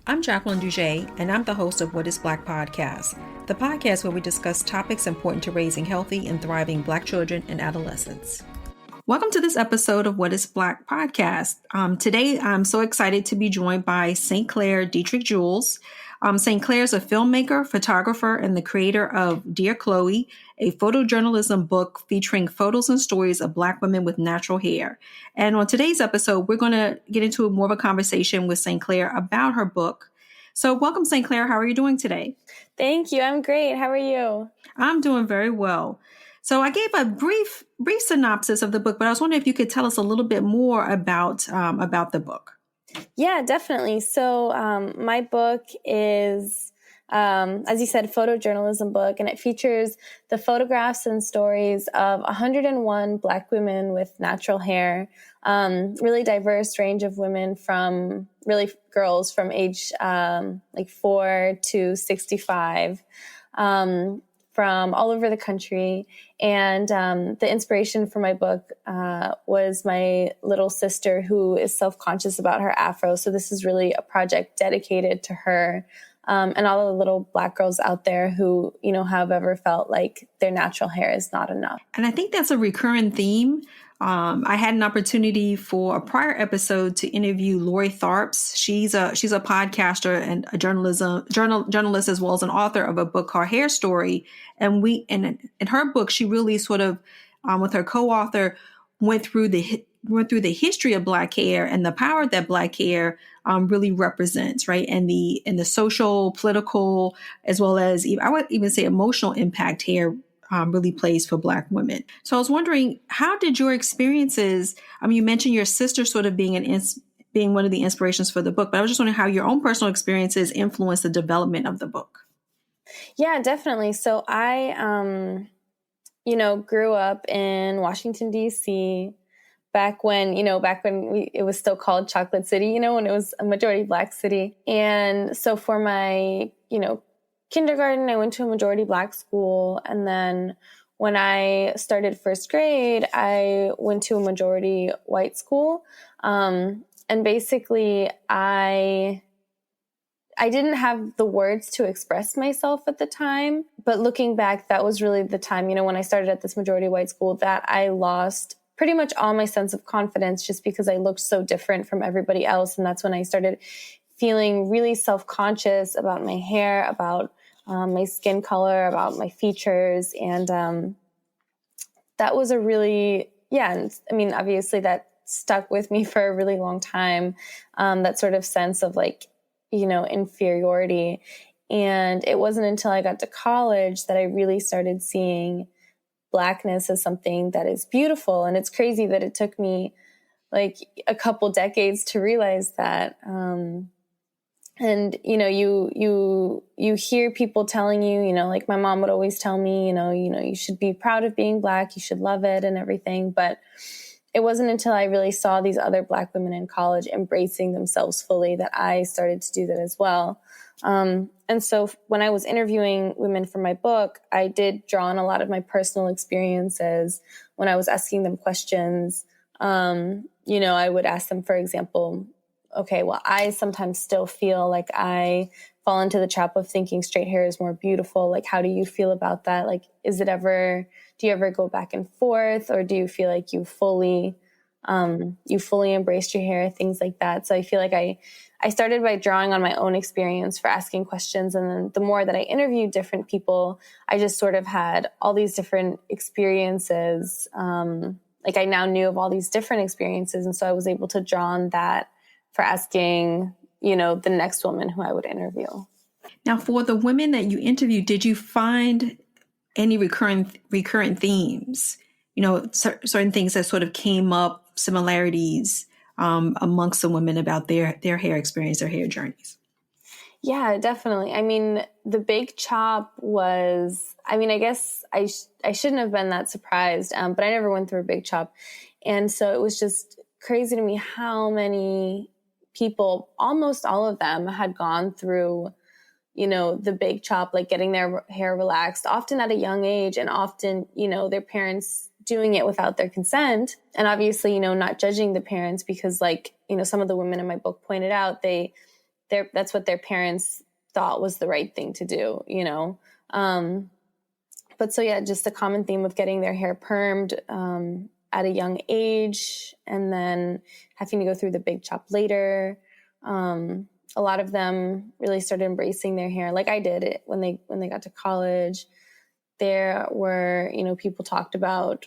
I'm Jacqueline Duget, and I'm the host of What is Black podcast, the podcast where we discuss topics important to raising healthy and thriving Black children and adolescents. Welcome to this episode of What is Black podcast. Today, I'm so excited to be joined by St. Clair Derrick-Jules. St. Clair is a filmmaker, photographer, and the creator of Dear Khloe, a photojournalism book featuring photos and stories of Black women with natural hair. And on today's episode, we're going to get into more of a conversation with St. Clair about her book. So welcome, St. Clair. How are you doing today? Thank you. I'm great. How are you? I'm doing very well. So I gave a brief synopsis of the book, but I was wondering if you could tell us a little bit more about the book. Yeah, definitely. So my book is, as you said, photojournalism book, and it features the photographs and stories of 101 Black women with natural hair, really diverse range of women from really girls from age 4 to 65. From all over the country. And the inspiration for my book was my little sister, who is self-conscious about her afro. So this is really a project dedicated to her and all the little Black girls out there who, have ever felt like their natural hair is not enough. And I think that's a recurring theme. I had an opportunity for a prior episode to interview Lori Tharps. She's a podcaster and a journalist as well as an author of a book called Hair Story. And in her book, she really sort of, with her co-author, went through the history of Black hair and the power that Black hair really represents, right? And the social, political, as well as I would even say emotional impact hair really plays for Black women. So I was wondering, how did your experiences, you mentioned your sister sort of being one of the inspirations for the book, but I was just wondering how your own personal experiences influenced the development of the book. Yeah, definitely. So I, grew up in Washington, D.C., back when it was still called Chocolate City, when it was a majority Black city. And so for my, kindergarten, I went to a majority Black school. And then when I started first grade, I went to a majority white school. And basically I didn't have the words to express myself at the time. But looking back, that was really the time, when I started at this majority white school, that I lost pretty much all my sense of confidence just because I looked so different from everybody else. And that's when I started feeling really self-conscious about my hair, about my skin color, about my features. And that was a really, obviously that stuck with me for a really long time, that sort of sense of inferiority. And it wasn't until I got to college that I really started seeing Blackness as something that is beautiful. And it's crazy that it took me a couple decades to realize that. And, you hear people telling you, my mom would always tell me, you should be proud of being Black, you should love it and everything. But it wasn't until I really saw these other Black women in college embracing themselves fully that I started to do that as well. And so when I was interviewing women for my book, I did draw on a lot of my personal experiences when I was asking them questions. I would ask them, for example, okay, well, I sometimes still feel like I fall into the trap of thinking straight hair is more beautiful. Like, how do you feel about that? Like, do you ever go back and forth, or do you feel like you fully embraced your hair, things like that? So I feel like I started by drawing on my own experience for asking questions. And then the more that I interviewed different people, I just sort of had all these different experiences. I now knew of all these different experiences. And so I was able to draw on that for asking, the next woman who I would interview. Now, for the women that you interviewed, did you find any recurrent themes, certain things that sort of came up, similarities amongst the women about their hair experience, their hair journeys? Yeah, definitely. The big chop was, I guess I shouldn't have been that surprised, but I never went through a big chop. And so it was just crazy to me how many people, almost all of them, had gone through the big chop, like getting their hair relaxed, often at a young age, and often, their parents doing it without their consent. And obviously, not judging the parents because some of the women in my book pointed out, they that's what their parents thought was the right thing to do, you know? But so yeah, just the common theme of getting their hair permed at a young age and then having to go through the big chop later. A lot of them really started embracing their hair like I did it when they got to college. There were, you know, people talked about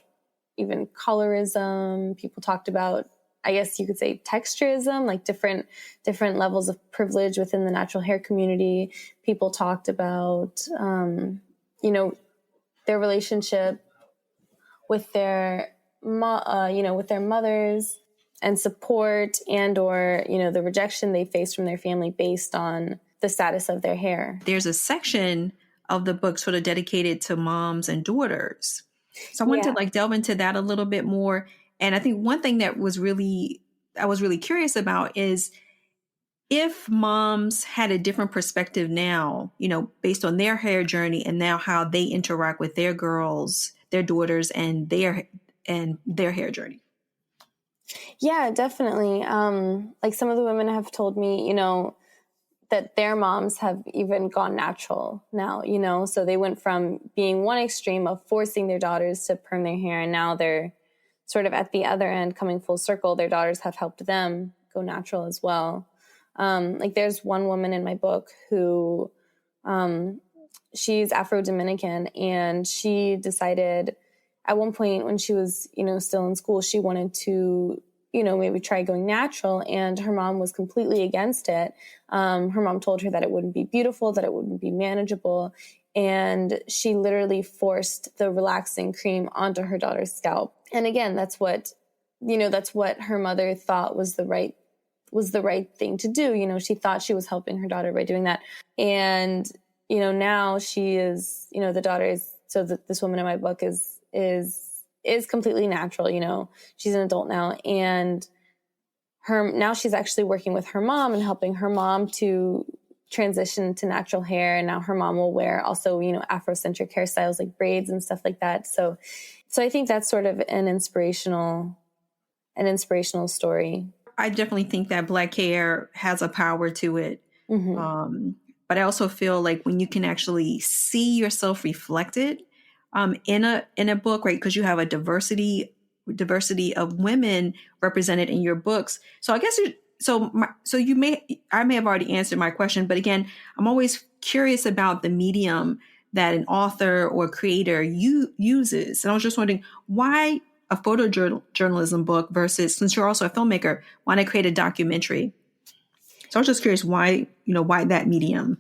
even colorism. People talked about, I guess you could say, texturism, like different levels of privilege within the natural hair community. People talked about, you know, their relationship with their, with their mothers and support and or, you know, the rejection they faced from their family based on the status of their hair. There's a section of the book sort of dedicated to moms and daughters. So I wanted to like delve into that a little bit more. And I think one thing that I was really curious about is if moms had a different perspective now, you know, based on their hair journey and now how they interact with their girls, their daughters and their hair journey. Yeah, definitely. Like some of the women have told me, you know, that their moms have even gone natural now, you know, so they went from being one extreme of forcing their daughters to perm their hair. And now they're sort of at the other end coming full circle. Their daughters have helped them go natural as well. Like there's one woman in my book who, she's Afro-Dominican, and she decided at one point when she was, you know, still in school, she wanted to, you know, maybe try going natural, and her mom was completely against it. Her mom told her that it wouldn't be beautiful, that it wouldn't be manageable. And she literally forced the relaxing cream onto her daughter's scalp. And again, that's what her mother thought was the right thing to do. You know, she thought she was helping her daughter by doing that. And, you know, now she is, you know, the daughter is, so that this woman in my book is completely natural. You know, she's an adult now, and now she's actually working with her mom and helping her mom to transition to natural hair. And now her mom will wear also, you know, Afrocentric hairstyles like braids and stuff like that. So I think that's sort of an inspirational story. I definitely think that Black hair has a power to it. Mm-hmm. But I also feel like when you can actually see yourself reflected in a book, right? Because you have a diversity of women represented in your books. So I guess I may have already answered my question, but again, I'm always curious about the medium that an author or creator uses. And I was just wondering why a photojournalism book versus, since you're also a filmmaker, why not create a documentary? So I was just curious why that medium,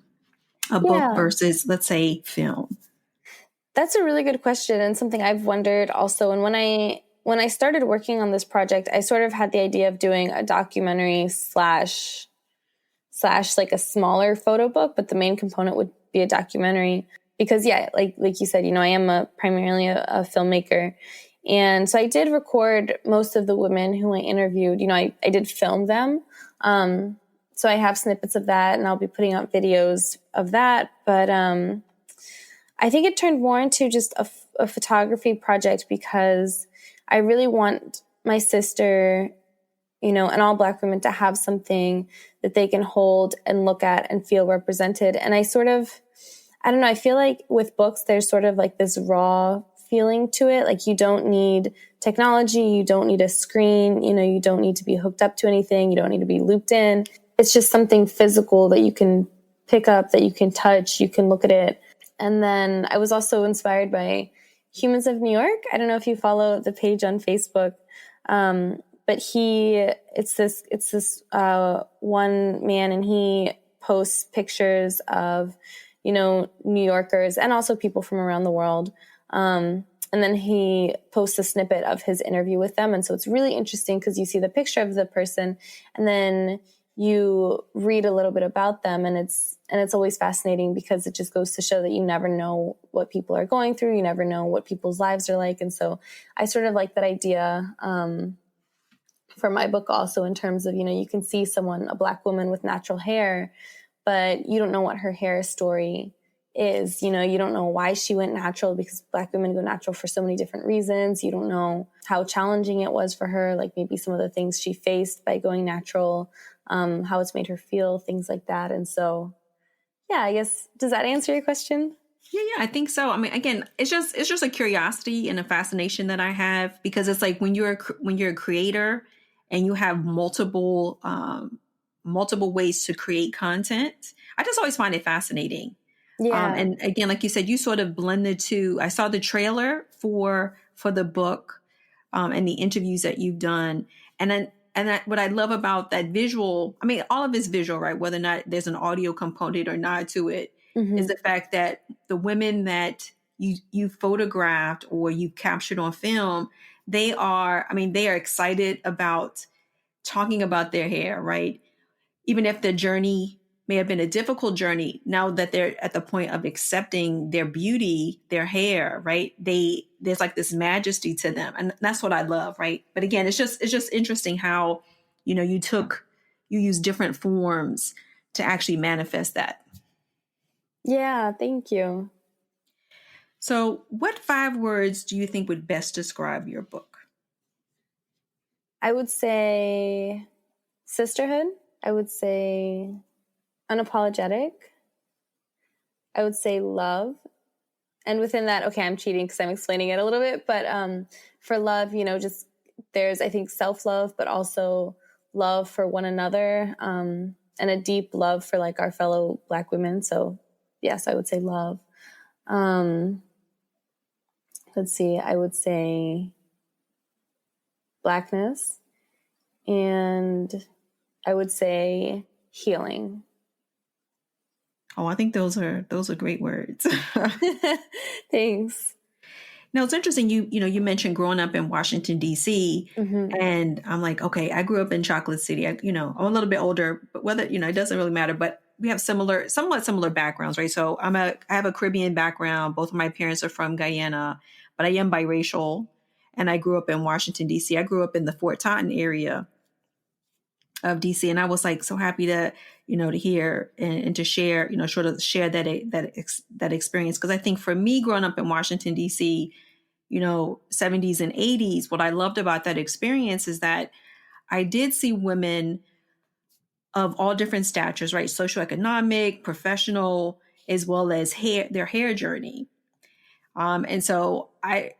a book versus, let's say, film. That's a really good question, and something I've wondered also. And when I started working on this project, I sort of had the idea of doing a documentary slash like a smaller photo book, but the main component would be a documentary. Because like you said, you know, I am primarily a filmmaker. And so I did record most of the women who I interviewed. You know, I did film them. So I have snippets of that, and I'll be putting out videos of that. But I think it turned more into just a photography project because I really want my sister, you know, and all Black women to have something that they can hold and look at and feel represented. And I don't know, I feel like with books, there's sort of like this raw feeling to it. Like you don't need technology, you don't need a screen, you know, you don't need to be hooked up to anything, you don't need to be looped in. It's just something physical that you can pick up, that you can touch, you can look at it. And then I was also inspired by Humans of New York. I don't know if you follow the page on Facebook, but it's this one man, and he posts pictures of, you know, New Yorkers and also people from around the world. And then he posts a snippet of his interview with them. And so it's really interesting because you see the picture of the person and then you read a little bit about them. And it's always fascinating because it just goes to show that you never know what people are going through. You never know what people's lives are like. And so I sort of like that idea for my book also, in terms of, you know, you can see a Black woman with natural hair, but you don't know what her hair story is. You know, you don't know why she went natural, because Black women go natural for so many different reasons. You don't know how challenging it was for her, like maybe some of the things she faced by going natural. how it's made her feel, things like that. And so, yeah, I guess, does that answer your question? Yeah, I think so. I mean, again, it's just a curiosity and a fascination that I have, because it's like when you're a creator and you have multiple ways to create content. I just always find it fascinating. Yeah. And again, like you said, you sort of blend the two. I saw the trailer for the book, and the interviews that you've done, what I love about that visual, I mean, all of it's visual, right? Whether or not there's an audio component or not to it, is the fact that the women that you photographed or you captured on film, they are excited about talking about their hair, right? Even if the journey may have been a difficult journey, now that they're at the point of accepting their beauty, their hair, right? There's like this majesty to them. And that's what I love, right? But again, it's just interesting how, you use different forms to actually manifest that. Yeah, thank you. So what 5 words do you think would best describe your book? I would say sisterhood. I would say unapologetic. I would say love. And within that, okay, I'm cheating because I'm explaining it a little bit. But for love, just there's, I think, self-love, but also love for one another, and a deep love for like our fellow Black women. So yes, I would say love. Let's see, I would say Blackness, and I would say healing. Oh, I think those are great words. Thanks. Now it's interesting. You mentioned growing up in Washington, D.C. And I'm like, okay, I grew up in Chocolate City. I'm a little bit older, but whether, it doesn't really matter, but we have somewhat similar backgrounds, right? So I have a Caribbean background. Both of my parents are from Guyana, but I am biracial, and I grew up in Washington, D.C. I grew up in the Fort Totten area of DC. And I was like so happy to, to hear and to share, sort of share that experience. Cause I think for me growing up in Washington, DC, 70s and 80s, what I loved about that experience is that I did see women of all different statures, right? Socioeconomic, professional, as well as their hair journey. And so I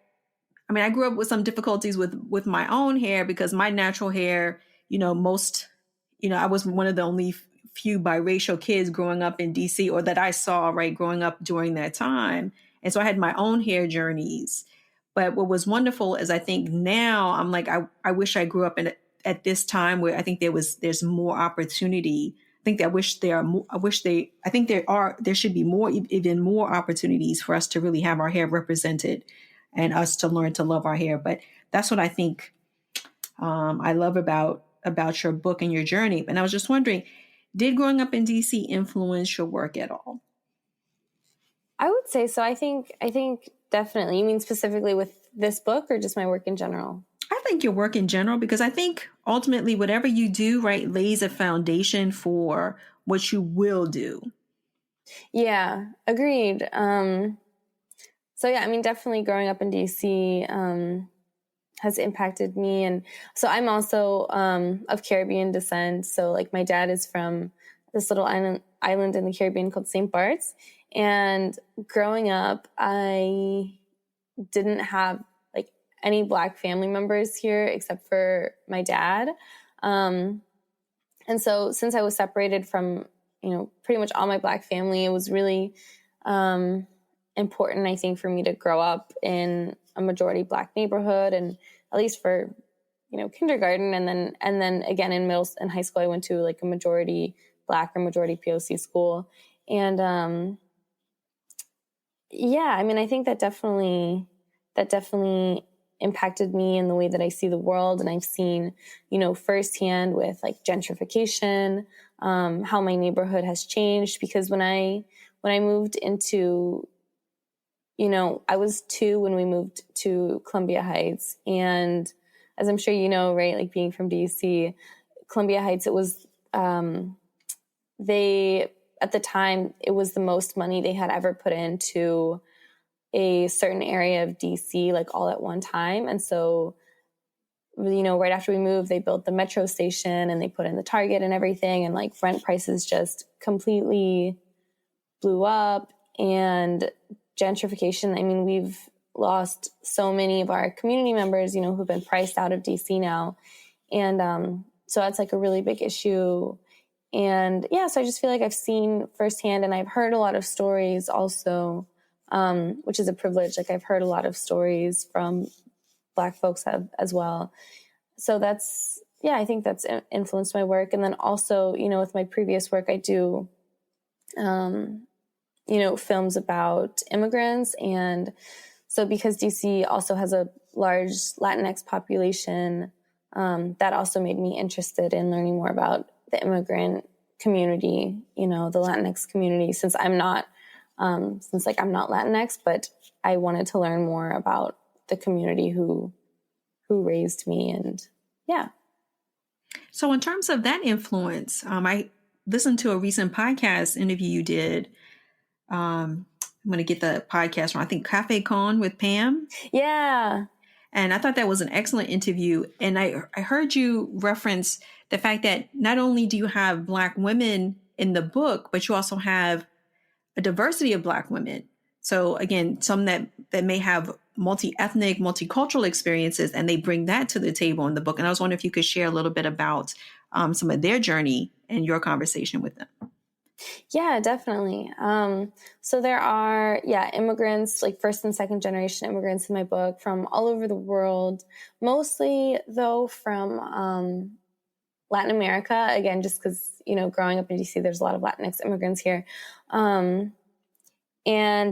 grew up with some difficulties with my own hair, because my natural hair, I was one of the only few biracial kids growing up in DC, or that I saw, right, growing up during that time. And so I had my own hair journeys. But what was wonderful is I think now I'm like, I wish I grew up at this time where I think there's more opportunity. I think there should be even more opportunities for us to really have our hair represented and us to learn to love our hair. But that's what I think I love about your book and your journey. And I was just wondering, did growing up in DC influence your work at all? I would say so. I think definitely. You mean specifically with this book, or just my work in general? I think your work in general, because I think ultimately whatever you do, right, lays a foundation for what you will do. Yeah, agreed. So yeah, definitely growing up in DC has impacted me. And so I'm also of Caribbean descent. So like my dad is from this little island in the Caribbean called St. Bart's. And growing up, I didn't have like any Black family members here except for my dad. And so since I was separated from, pretty much all my Black family, it was really important, I think, for me to grow up in a majority Black neighborhood, and at least for, kindergarten. And then again in high school, I went to like a majority Black or majority POC school. And, yeah, I think that definitely impacted me in the way that I see the world. And I've seen, firsthand with like gentrification, how my neighborhood has changed. Because when I moved into, I was 2 when we moved to Columbia Heights. And as I'm sure you know, right, like being from DC, Columbia Heights, it was, at the time, it was the most money they had ever put into a certain area of DC, like all at one time. And so right after we moved, they built the metro station and they put in the Target and everything. And like rent prices just completely blew up, and gentrification. I mean, we've lost so many of our community members, who've been priced out of DC now. And so that's like a really big issue. And yeah, so I just feel like I've seen firsthand, and I've heard a lot of stories also, which is a privilege. Like I've heard a lot of stories from Black folks as well. So I think that's influenced my work. And then also, with my previous work, I do, films about immigrants. And so because DC also has a large Latinx population, that also made me interested in learning more about the immigrant community, the Latinx community, since I'm not Latinx, but I wanted to learn more about the community who raised me. And yeah. So in terms of that influence, I listened to a recent podcast interview you did. I'm going to get the podcast from, I think, Cafe Con with Pam. Yeah. And I thought that was an excellent interview. And I heard you reference the fact that not only do you have Black women in the book, but you also have a diversity of Black women. So again, some that may have multi-ethnic, multicultural experiences, and they bring that to the table in the book. And I was wondering if you could share a little bit about some of their journey and your conversation with them. Yeah, definitely. So there are, immigrants, like first and second generation immigrants in my book from all over the world, mostly though from Latin America, again, just because, growing up in DC, there's a lot of Latinx immigrants here. And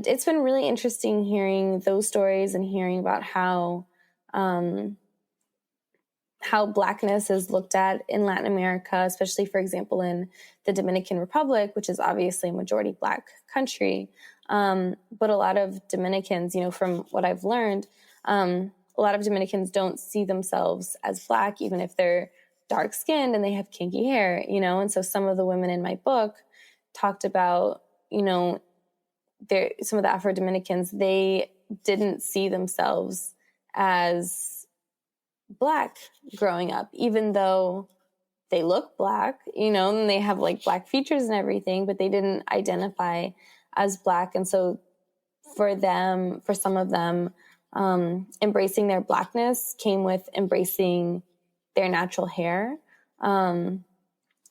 it's been really interesting hearing those stories and hearing about how Blackness is looked at in Latin America, especially, for example, in the Dominican Republic, which is obviously a majority Black country. But a lot of Dominicans, from what I've learned, a lot of Dominicans don't see themselves as Black, even if they're dark skinned and they have kinky hair, and so some of the women in my book talked about, some of the Afro-Dominicans, they didn't see themselves as Black growing up, even though they look Black, and they have like Black features and everything, but they didn't identify as Black. And so for some of them, embracing their Blackness came with embracing their natural hair.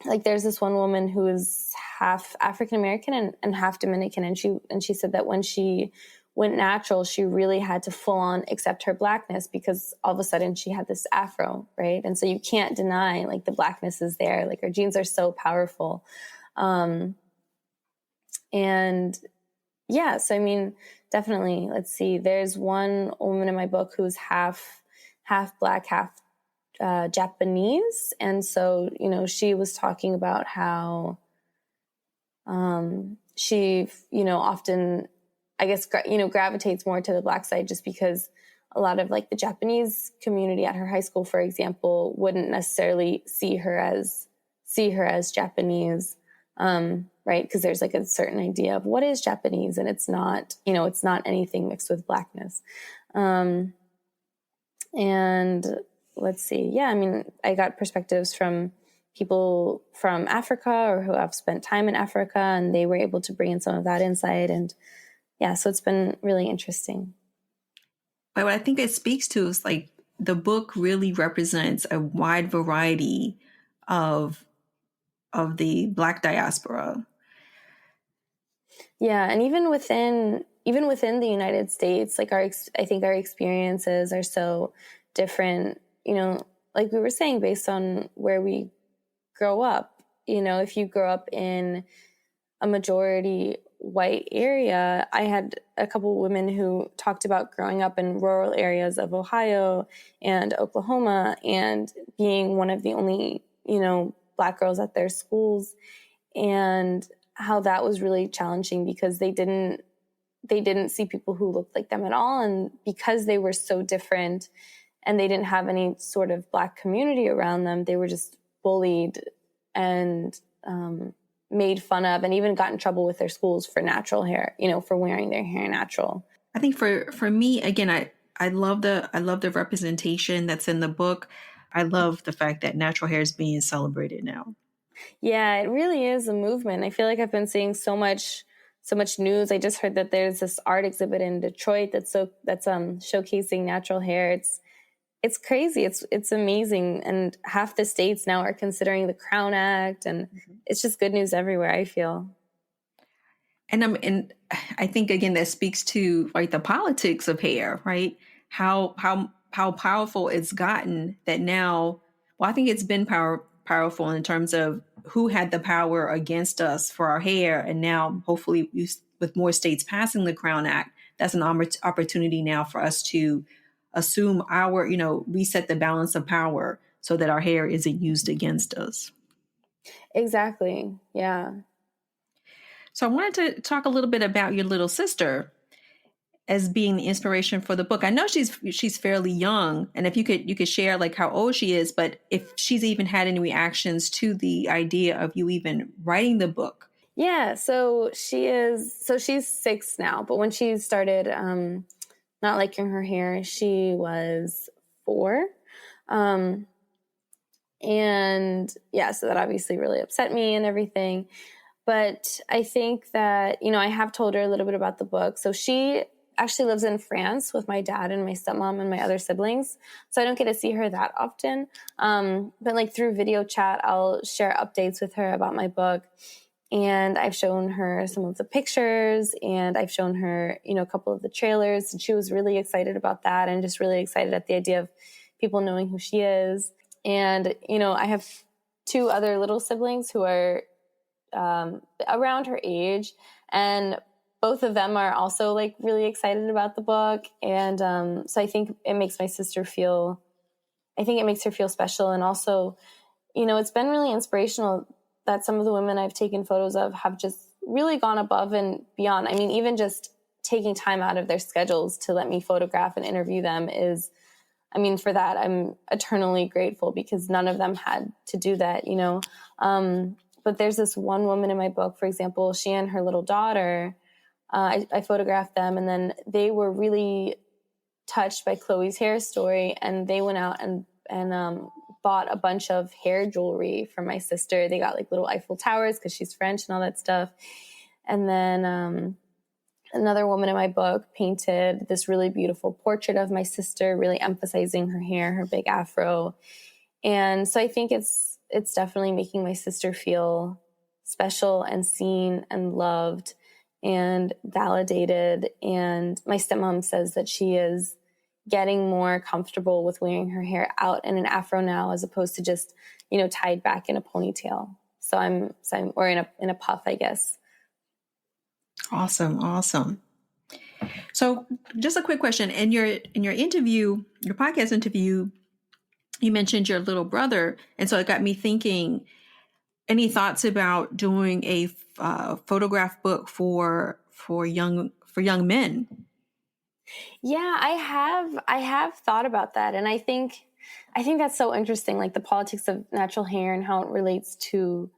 Like there's this one woman who is half African American and half Dominican, and she said that when she went natural, she really had to full on accept her Blackness because all of a sudden she had this afro, right? And so you can't deny like the Blackness is there. Like her genes are so powerful. And yeah, so I mean, definitely, let's see. There's one woman in my book who's half Black, half Japanese. And so, she was talking about how she, often, I guess, gravitates more to the Black side just because a lot of like the Japanese community at her high school, for example, wouldn't necessarily see her as Japanese, right? Because there's like a certain idea of what is Japanese, and it's not anything mixed with Blackness. And let's see. Yeah, I mean, I got perspectives from people from Africa or who have spent time in Africa, and they were able to bring in some of that insight. And yeah, so it's been really interesting. But what I think it speaks to is like the book really represents a wide variety of the Black diaspora. Yeah, and even within the United States, like I think our experiences are so different, like we were saying, based on where we grow up. If you grow up in a majority white area, I had a couple of women who talked about growing up in rural areas of Ohio and Oklahoma and being one of the only, Black girls at their schools, and how that was really challenging because they didn't see people who looked like them at all. And because they were so different and they didn't have any sort of Black community around them, they were just bullied and made fun of, and even got in trouble with their schools for natural hair, for wearing their hair natural. I think for me, again, I love the representation that's in the book. I love the fact that natural hair is being celebrated now. Yeah, it really is a movement. I feel like I've been seeing so much news. I just heard that there's this art exhibit in Detroit that's showcasing natural hair. It's crazy. It's amazing. And half the states now are considering the Crown Act, and it's just good news everywhere, I feel. And I think again that speaks to like the politics of hair, right? How powerful it's gotten that now. Well, I think it's been powerful in terms of who had the power against us for our hair, and now hopefully with more states passing the Crown Act, that's an opportunity now for us to assume reset the balance of power so that our hair isn't used against us. Exactly. Yeah. So I wanted to talk a little bit about your little sister as being the inspiration for the book. I know she's fairly young, and if you could share like how old she is, but if she's even had any reactions to the idea of you even writing the book. Yeah, so she's 6 now, but when she started not liking her hair, she was 4. And yeah, so that obviously really upset me and everything. But I think that, I have told her a little bit about the book. So she actually lives in France with my dad and my stepmom and my other siblings. So I don't get to see her that often. But like through video chat, I'll share updates with her about my book. And I've shown her some of the pictures, and I've shown her, a couple of the trailers. And she was really excited about that, and just really excited at the idea of people knowing who she is. And, I have 2 other little siblings who are around her age, and both of them are also like really excited about the book. And so I think it makes my sister feel, it makes her feel special. And also, it's been really inspirational that some of the women I've taken photos of have just really gone above and beyond. I mean, even just taking time out of their schedules to let me photograph and interview them is, for that, I'm eternally grateful, because none of them had to do that, But there's this one woman in my book, for example, she and her little daughter, I photographed them, and then they were really touched by Khloe's hair story, and they went out and bought a bunch of hair jewelry for my sister. They got like little Eiffel Towers because she's French and all that stuff. And then another woman in my book painted this really beautiful portrait of my sister, really emphasizing her hair, her big afro. And so I think it's definitely making my sister feel special and seen and loved and validated. And my stepmom says that she is getting more comfortable with wearing her hair out in an afro now, as opposed to just, tied back in a ponytail. So I'm or in a puff, I guess. Awesome. So just a quick question. In your interview, your podcast interview, you mentioned your little brother. And so it got me thinking, any thoughts about doing a photograph book for young men? Yeah, I have thought about that. And I think that's so interesting, like the politics of natural hair and how it relates to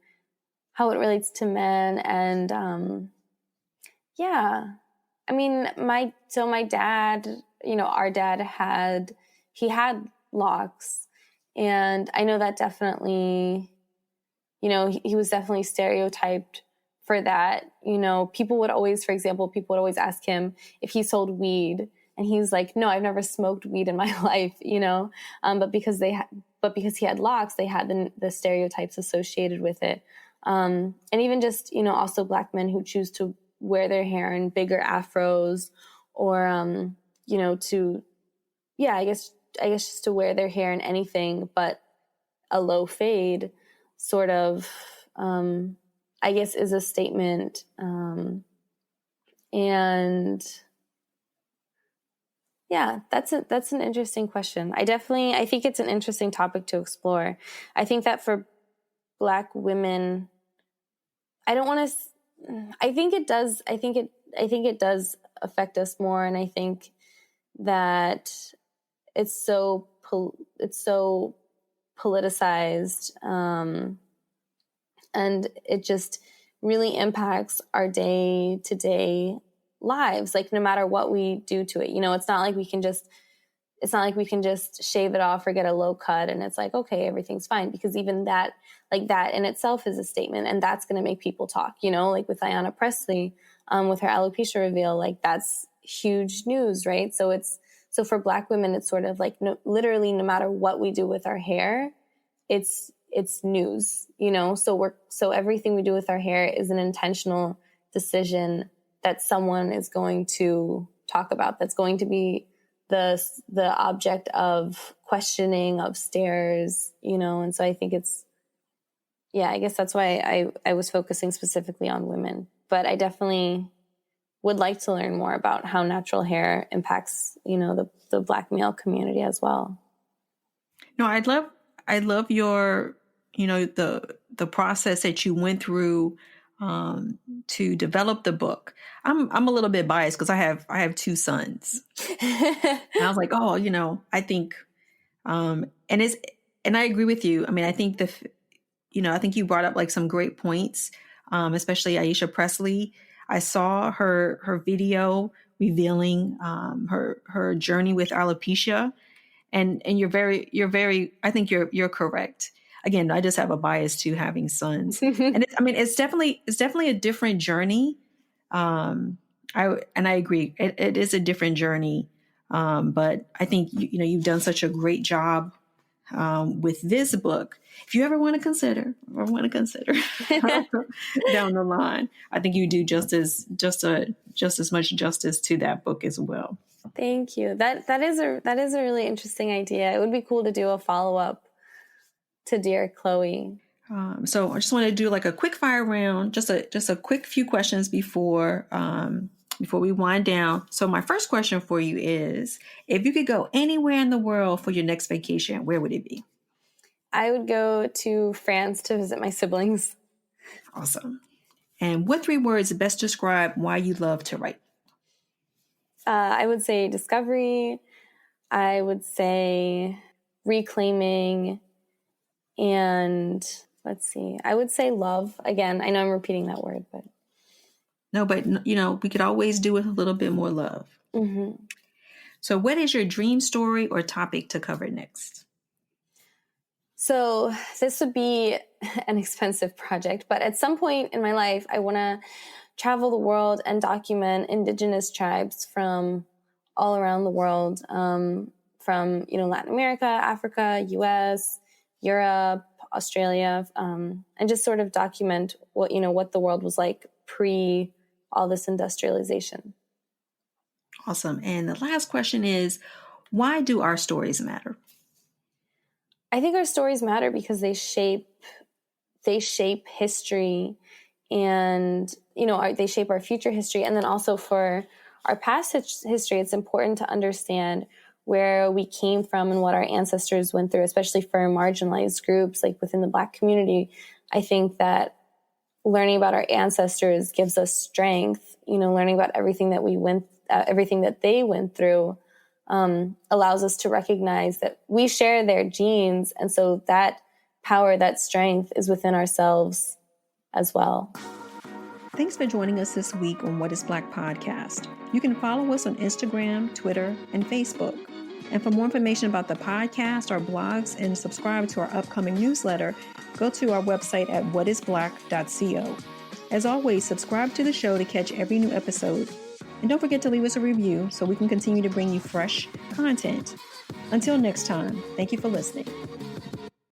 men. And yeah, my dad, our dad had locks, and I know that definitely, he was definitely stereotyped for that. People would always ask him if he sold weed, and he's like, no, I've never smoked weed in my life, but because he had locks, they had the stereotypes associated with it. And even just, also Black men who choose to wear their hair in bigger afros, or, I guess just to wear their hair in anything but a low fade sort of, I guess is a statement. And yeah, that's an interesting question. I think it's an interesting topic to explore. I think that for Black women, I think it does affect us more. And I think that it's so politicized, and it just really impacts our day-to-day lives, like no matter what we do to it. It's not like we can just it's not like we can just shave it off or get a low cut and it's like, okay, everything's fine. Because even that, like that in itself is a statement, and that's going to make people talk, you know, like with Ayanna Pressley, with her alopecia reveal, like that's huge news, right? So for Black women, it's sort of like literally no matter what we do with our hair, it's news, you know? So everything we do with our hair is an intentional decision that someone is going to talk about, that's going to be the object of questioning, of stares, you know? And so I think I guess that's why I was focusing specifically on women, but I definitely would like to learn more about how natural hair impacts, you know, the Black male community as well. No, I love your, you know, the process that you went through to develop the book. I'm a little bit biased because I have two sons. And I was like, oh, you know, I think, and I agree with you. I mean, I think I think you brought up like some great points, especially Aisha Presley. I saw her video revealing her journey with alopecia, and you're very. I think you're correct. Again, I just have a bias to having sons, and it's definitely a different journey. I agree, it is a different journey, but I think you've done such a great job with this book. If you ever want to consider down the line, I think you do just as much justice to that book as well. Thank you. That is a really interesting idea. It would be cool to do a follow-up to Dear Khloe. So I just want to do like a quick fire round, just a quick few questions before we wind down. So my first question for you is, if you could go anywhere in the world for your next vacation, where would it be? I would go to France to visit my siblings. Awesome. And what 3 words best describe why you love to write? I would say discovery. I would say reclaiming. And let's see, I would say love. Again, I know I'm repeating that word, but. No, but we could always do with a little bit more love. Mm-hmm. So what is your dream story or topic to cover next? So this would be an expensive project, but at some point in my life, I want to travel the world and document indigenous tribes from all around the world, from, Latin America, Africa, US, Europe, Australia, and just sort of document what the world was like pre all this industrialization. Awesome. And the last question is, why do our stories matter? I think our stories matter because they shape history, and they shape our future history, and then also for our past history, it's important to understand where we came from and what our ancestors went through, especially for marginalized groups like within the Black community. I think that learning about our ancestors gives us strength. Learning about everything that they went through allows us to recognize that we share their genes. And so that power, that strength is within ourselves as well. Thanks for joining us this week on What is Black podcast. You can follow us on Instagram, Twitter, and Facebook. And for more information about the podcast, our blogs, and subscribe to our upcoming newsletter, go to our website at whatisblack.co. As always, subscribe to the show to catch every new episode. And don't forget to leave us a review so we can continue to bring you fresh content. Until next time, thank you for listening.